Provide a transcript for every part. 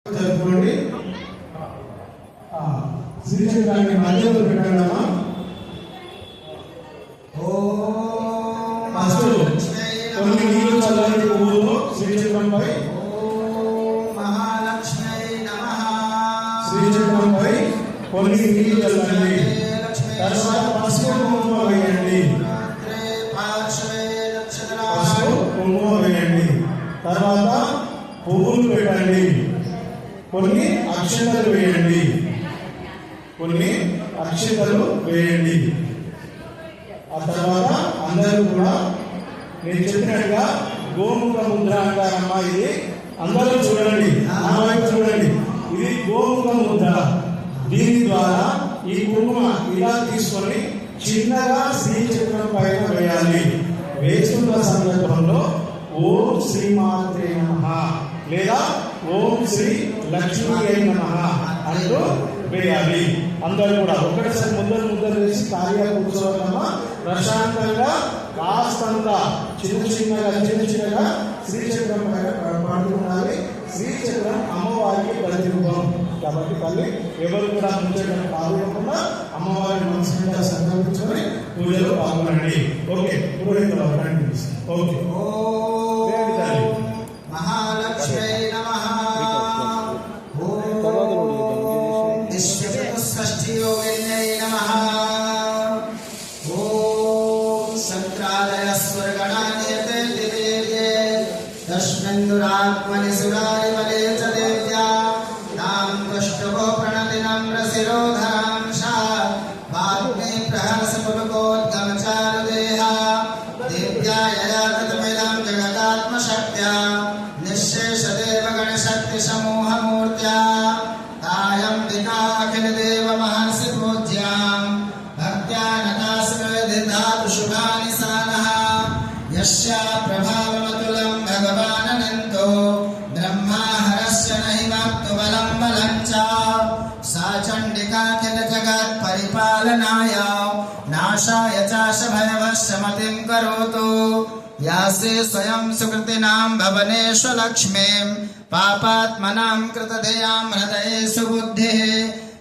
జరుపుకోండి. శ్రీచక్రాన్ని మధ్యలో పెట్టండమ్మా. ఫస్ట్ కొన్ని నీళ్ళు చల్లని పువ్వులు శ్రీచక్రంపై శ్రీచక్రంపై కొన్ని నీళ్ళు చల్లండి. తర్వాత పసుపు కుంకుమ వేయండి. పసుపు కుంకుమ వేయండి. తర్వాత పువ్వులు పెట్టండి. కొన్ని అక్షతలు వేయండి. కొన్ని అక్షతలు వేయండి. ఆ తర్వాత అందరూ కూడా నేను చెప్పినట్టుగా గోముఖ ముద్ర అంటారమ్మా. ఇది అందరూ చూడండి, నా వైపు చూడండి. ఇది గోముఖ ముద్ర. దీని ద్వారా ఈ కుంకుమ ఇలా తీసుకొని చిన్నగా శ్రీచక్రం పైన వేయాలి. వేస్తున్న సందర్భంలో ఓం శ్రీమాత్రే నమః లేదా ఓం శ్రీ లక్ష్మీ అయి నమః అంటూ వేయాలి. అందరూ కూడా ఒకటిసారి ముద్దలు వేసి ఖాళీగా కూర్చోవాలమ్మా. ప్రశాంతంగా కాస్తంత చిన్నగా శ్రీచక్రం పడుతుండాలి. శ్రీచక్రం అమ్మవారికి ప్రతిరూపం కాబట్టి తల్లి ఎవరు కూడా ముంచడం పాల్గొనకుండా అమ్మవారిని మనసుగా సంకల్పించుకొని పూజలో పాల్గొనండి. ఓకే, పురోహితులు ఓకే. మహాలక్ష్మీ నమః. యోగిన్యై నమః. ఓం సంక్రాలయ స్వర్గణానియతే దివ్యే తస్మిన్దురాత్మని సురారి వలే చ దేవ్యా నాం దుష్టభో ప్రణతి నమ్ర శిరోధరాంశ వాగ్మే ప్రహర్ష పులకోద్గమచారు దేహ దేవ్యాయ యాతమిదం జగదాత్మశక్త్యా నిశ్శేష దేవగణ శక్తి సమూహ మూర్త్యా తాయం వికా అఖిల దేవ మహర్షి పూజ్యాం భక్త్యా నతాస్మేధిధాతు శుభాని సానః యస్యా ప్రభావమతులం భగవాననంతో బ్రహ్మా హరస్య నహి వాక్తు బలం బలం చ సా చండికాఖిల జగత్ పరిపాలనాయ నాశాయ చాశ భయవశమతిం కరోతు యాసే స్వయం సుకృతినాం భవనేషు లక్ష్మీం పాపాత్మనాం కృతదయాం హృదయేషు బుద్ధిః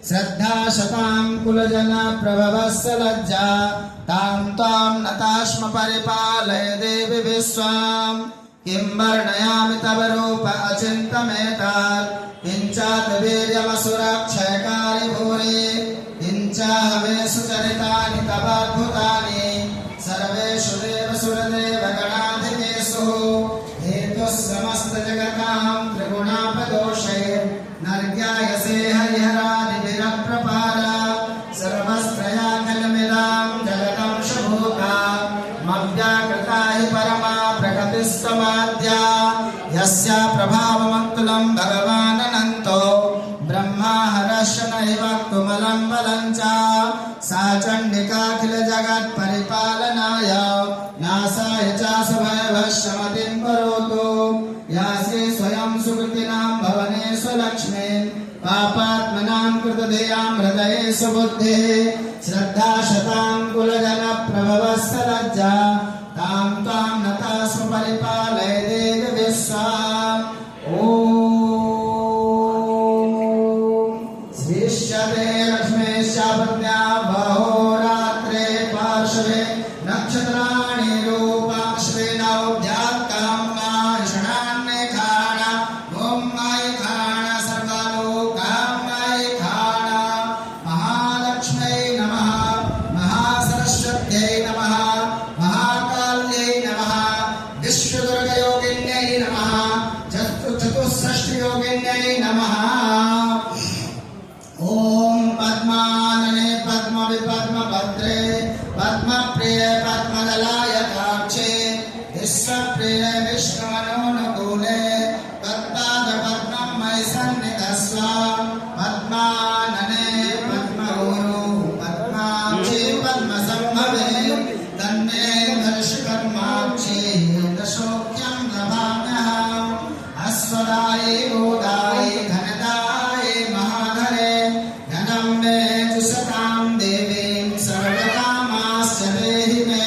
శ్రద్ధా శతాం కులజన ప్రభవస్య లజ్జా తాం తాం నతాస్మ పరిపాలయ దేవి విశ్వాం కిం వర్ణయామి తవ రూప అచింతమేతాత్ కించాత్ వీర్యమసురక్షయకారి భూరి కించాహవేషు చరితాని తవాద్భుతాని సర్వేషు దేవసురదేవ గణాధికేషు హేతుః సమస్త జగతాం త్రిగుణాపదోషే నర్గ్యాయసే హరిహరాదిభిరప్రపార సర్వస్త్రయాఖిలమిదాం జగతం శుభూతా మవ్యాకృతా హి పరమా ప్రకృతిస్తమాద్యా యస్యా ప్రభావమంతులం భగవాననంతో బ్రహ్మా హరస్య నహి వక్తుమలం బలం చ సా చండికాఖిల జగత్ పరిపాలనాయ నాసాయ చాస భయవశమతిం కరోతు యాసే స్వయం సుకృతినాం భవనేషు లక్ష్మీం పాపాత్మనాం కృతదయాం హృదయేషు బుద్ధిః శ్రద్ధా శతాం కులజన ప్రభవస్య లజ్జా తాం తాం నతాస్మ పరిపాలయ దేవి విశ్వాం. ఓం శ్రీశ్చతే లక్ష్మీశ్చాపత్న్యా బహోరాత్రే పార్శ్వే నక్షత్రాణి రూపాశ్వేనౌద్యాత్ కామాయిషణాన్నే ఖాణ ఓం మాయి ఖాణ సర్వలోకామయి ఖాణ. మహాలక్ష్మై నమః. మహాసరస్వత్యై నమః. మహాకాల్యై నమః. విశ్వదుర్గయోగిన్యై నమః. చతుషష్ఠయోగిన్యై నమః. ఓం పద్మాననే పద్మవిపద్మభద్రే పద్మప్రియే పద్మదలాయతాక్షే విశ్వప్రియే విష్ణుమనోనుకూలే తత్పాదపద్మం మయి సన్నిధస్వ. పద్మాననే పద్మగురు పద్మాక్షి పద్మసంభవే తన్మే దర్శకర్మాక్షి దశోక్యం లభామ్యహం. అశ్వదాయే గోదాయే ఘనదాయే మహాధరే ఘనం మే తుసతాం దేవీం సర్వకామాస్య దేహి మే.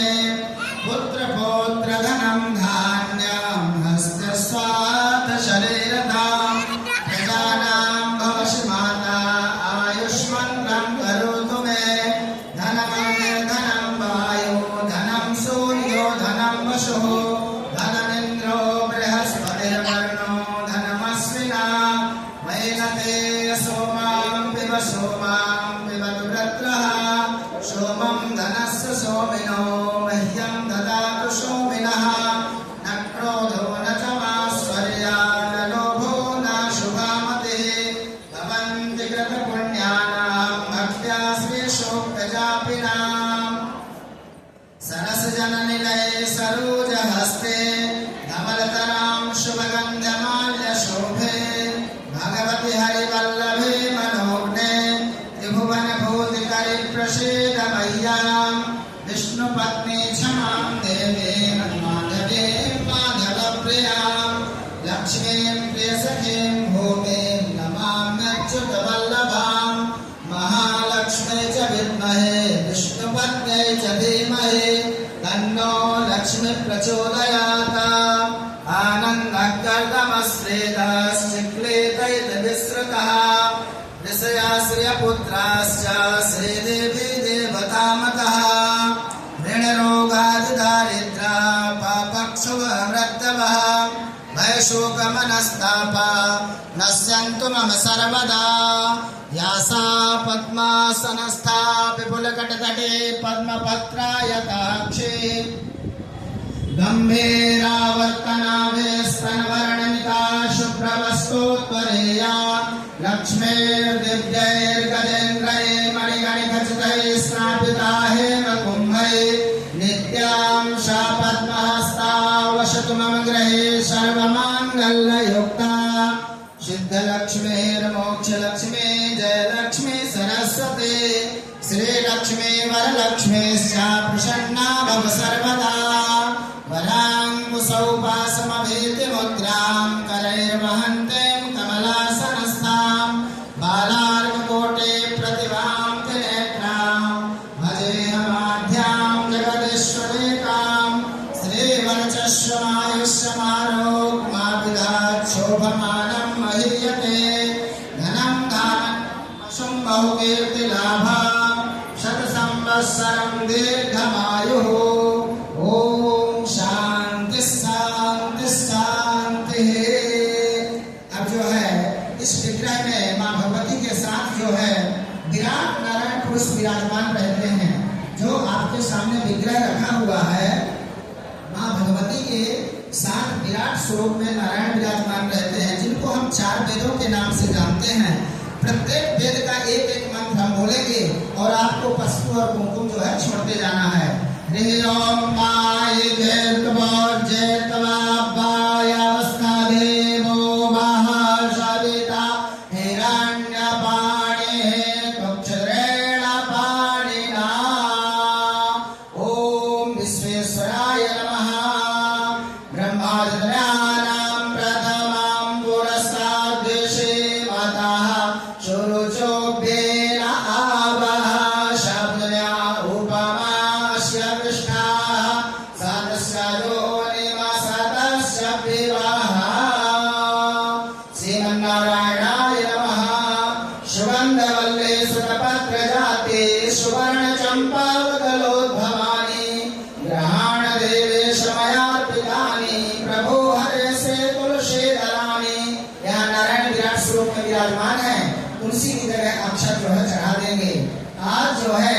अनेन ते सोमां पिबतु वृत्रः सोमं धनस्य सोमिनो मह्यं ददातु सोमिनः न क्रोधो न च मात्सर्या न लोभो न शुभामतिः भवन्ति कृतपुण्यानां भक्त्या श्रीशोक्तजापिनाम् सरसजननिलये सरोजहस्ते धवलतरां शुभगन्धमाल्यशोभे भगवति हरिवल्लभे मनोज्ञे त्रिभुवनभूतिकरिप्रसीद मह्यां विष्णुपत्नी क्षमां देवी माधवे माधवप्रियां लक्ष्मीं प्रियसखीं भूमिं नमाम्यच्युतवल्लभां महालक्ष्मी च विद्महे विष्णुपत्न्यै च धीमहि तन्नो लक्ष्मी प्रचोदयात् आनन्दकर्दमश्रेदाश्चिक्लेतैतविसृतः ऋषयाश्रियपुत्राश्च श्रीदेवी देवतामतः ऋणरोगादिदारिद्रा पापक्षुभमृत्यवः भयशोकमनस्तापा नश्यन्तु मम सर्वदा यासा पद्मासनस्था विपुलकटतटे पद्मपत्रायताक्षी गम्भीरावर्तनाभे स्तनवर्णनिता शुभ्रवस्तोत्तरेया लक्ष्मीर्दिव्यैर्गजेन्द्रैः मणिगणिखचितैः स्नापिता हेमकुम्भैः नित्यां सा पद्महस्ता वसतु मम गृहे सर्वमाङ्गल्ययुक्ता सिद्धलक्ष्मीर्मोक्षलक्ष्मी जयलक्ष्मी सरस्वती श्रीलक्ष्मी वरलक्ष्मीश्च प्रसन्ना भव सर्वदा वराङ्कुशौपासमभीतिमुद्रां करैर्वहन्तीं कमलासनस्थां बालार्ककोटे प्रतिभां त्रिनेत्रां भजेहमाढ्यां जगदीश्वरेकां श्रीवनचस्वमायुष्यमारोग्माभिधात् शोभमानं महीयते धनं धान्यं बहुकीर्तिलाभा शतसंवत्सरं दीर्घमायुः। ओम शांति शांति शांति। अब जो है इस विग्रह में माँ भगवती के साथ जो है विराट नारायण पुरुष विराजमान रहते हैं। जो आपके सामने विग्रह रखा हुआ है माँ भगवती के साथ विराट स्वरूप में नारायण विराजमान रहते हैं, जिनको हम 4 वेदों के नाम से जानते हैं। प्रत्येक वेद का एक एक मंत्र हम बोलेंगे और आपको पुष्प और कुमकुम जो है छोड़ते जाना है। हरि ओम माय जेतवाभ्यावस्तादेवो महासविता हिरण्यपाणिः कुक्षरेण पाणिना। ओम विश्वेश्वराय नमः। ब्रह्मादित्यानां प्रथमां पुरस्ताद्विषे मतः शुरुचोभ्येन आवः शब्दया उपमास्य कृष्णाः सदस्य योनिमसदस्य विवाहः। श्रीमन्नारायणाय नमः। सुगन्धवल्ले सुतपत्रजाते सुवर्णचम्पावदलोद्भवानि ग्रहाण देवेश मयार्पितानि प्रभो हरे से तुलसीदलानि। यहाँ नारायण विराट स्वरूप में विराजमान है। तुलसी की जगह अक्षत जो है चढ़ा देंगे। आज जो है